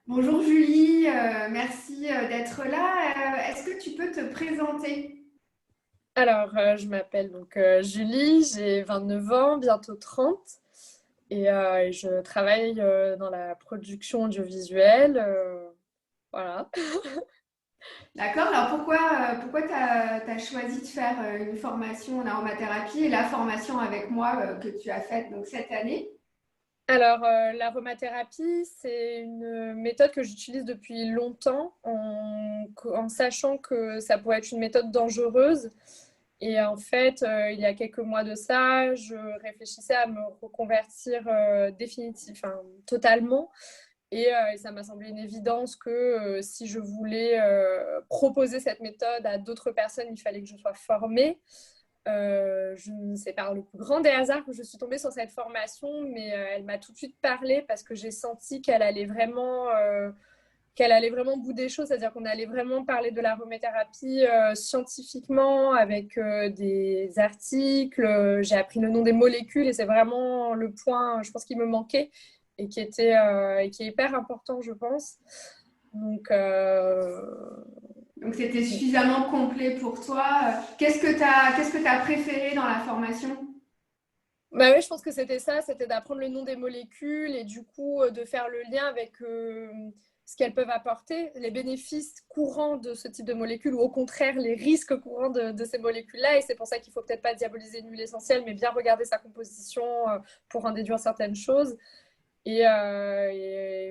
Bonjour Julie, merci d'être là. Est-ce que tu peux te présenter? Je m'appelle Julie, j'ai 29 ans, bientôt 30, et je travaille dans la production audiovisuelle. Voilà. D'accord, alors pourquoi tu as choisi de faire une formation en aromathérapie et la formation avec moi que tu as faite donc, cette année? L'aromathérapie, c'est une méthode que j'utilise depuis longtemps en sachant que ça pourrait être une méthode dangereuse. Et en fait, il y a quelques mois de ça, je réfléchissais à me reconvertir enfin, totalement. Et ça m'a semblé une évidence que si je voulais proposer cette méthode à d'autres personnes, il fallait que je sois formée. Je ne sais par le plus grand des hasards que je suis tombée sur cette formation, mais elle m'a tout de suite parlé parce que j'ai senti qu'elle allait vraiment au bout des choses, c'est-à-dire qu'on allait vraiment parler de l'aromathérapie scientifiquement avec des articles. J'ai appris le nom des molécules et c'est vraiment le point, je pense, qui me manquait et qui est hyper important, je pense. Donc, Donc c'était suffisamment complet pour toi. Qu'est-ce que tu préféré dans la formation? bah ouais, je pense que c'était ça, c'était d'apprendre le nom des molécules et du coup de faire le lien avec ce qu'elles peuvent apporter, les bénéfices courants de ce type de molécules ou au contraire les risques courants de ces molécules-là. Et c'est pour ça qu'il faut peut-être pas diaboliser une huile essentielle, mais bien regarder sa composition pour en déduire certaines choses. Et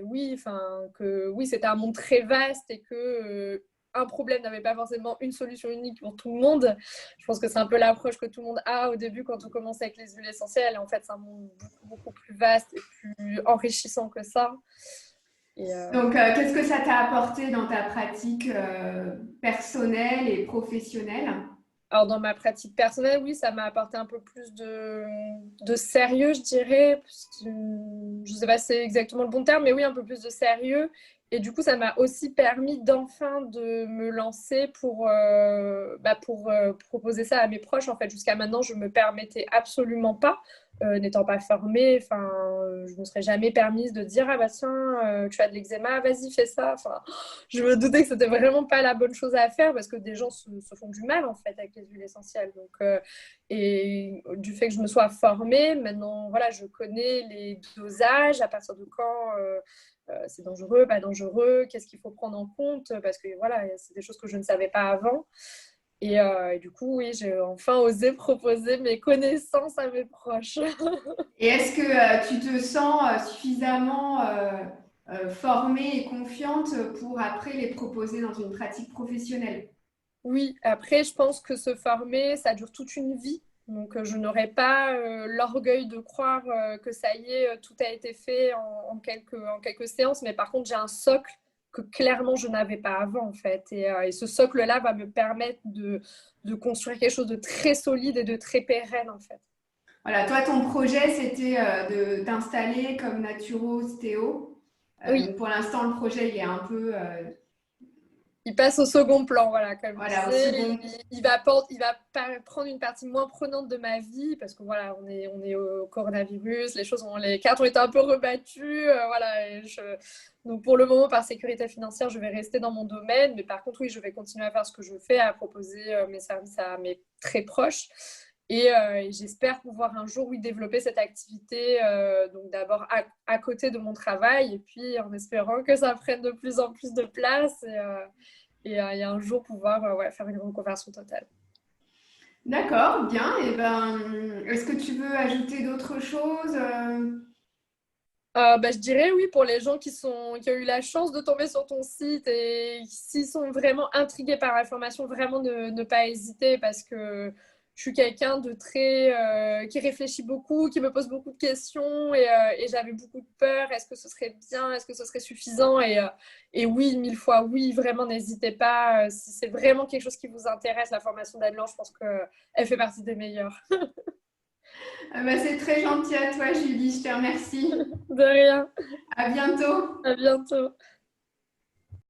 oui, enfin que oui, c'était un monde très vaste et que un problème n'avait pas forcément une solution unique pour tout le monde. Je pense que c'est un peu l'approche que tout le monde a au début quand on commence avec les huiles essentielles. Et en fait, c'est un monde beaucoup plus vaste et plus enrichissant que ça. Et Donc qu'est-ce que ça t'a apporté dans ta pratique personnelle et professionnelle? alors, dans ma pratique personnelle, oui, ça m'a apporté un peu plus de sérieux, je dirais. Je ne sais pas si c'est exactement le bon terme, mais oui, un peu plus de sérieux. Et du coup, ça m'a aussi permis d'enfin de me lancer pour proposer ça à mes proches. En fait, jusqu'à maintenant, je ne me permettais absolument pas, n'étant pas formée, enfin, je ne me serais jamais permise de dire, ah bah tiens, tu as de l'eczéma, vas-y, fais ça. Enfin, je me doutais que c'était vraiment pas la bonne chose à faire parce que des gens se font du mal en fait avec les huiles essentielles. Et du fait que je me sois formée, maintenant voilà, je connais les dosages, à partir de quand c'est dangereux, pas dangereux, qu'est-ce qu'il faut prendre en compte parce que voilà, c'est des choses que je ne savais pas avant. Et du coup, oui, j'ai enfin osé proposer mes connaissances à mes proches. Et est-ce que tu te sens suffisamment formée et confiante pour après les proposer dans une pratique professionnelle? Oui, après, je pense que se former, ça dure toute une vie. Donc, je n'aurais pas l'orgueil de croire que ça y est, tout a été fait en quelques séances. Mais par contre, j'ai un socle que clairement je n'avais pas avant, en fait. Et ce socle-là va me permettre de construire quelque chose de très solide et de très pérenne, en fait. Voilà, toi, ton projet, c'était de t'installer comme naturo-ostéo. Oui, Donc pour l'instant, le projet, il est un peu il passe au second plan, voilà, comme je voilà, au disais. second. Il va prendre une partie moins prenante de ma vie parce que voilà, on est au coronavirus, les cartes ont été un peu rebattues, voilà. Donc pour le moment, par sécurité financière, je vais rester dans mon domaine, mais par contre, oui, je vais continuer à faire ce que je fais, à proposer mes services à mes très proches. Et j'espère pouvoir un jour, oui, développer cette activité, donc d'abord à côté de mon travail, et puis en espérant que ça prenne de plus en plus de place. Et un jour pouvoir ouais, faire une reconversion totale. D'accord, bien. Et ben, est-ce que tu veux ajouter d'autres choses? Je dirais oui pour les gens qui ont eu la chance de tomber sur ton site et s'ils sont vraiment intrigués par l'information, vraiment ne pas hésiter parce que je suis quelqu'un de très qui réfléchit beaucoup, qui me pose beaucoup de questions et j'avais beaucoup de peur. Est-ce que ce serait bien? Est-ce que ce serait suffisant? Et oui, mille fois oui, vraiment n'hésitez pas. Si c'est vraiment quelque chose qui vous intéresse, la formation d'Adelan, je pense qu'elle fait partie des meilleures. Ben, c'est très gentil à toi, Julie. Je te remercie. De rien. À bientôt. À bientôt.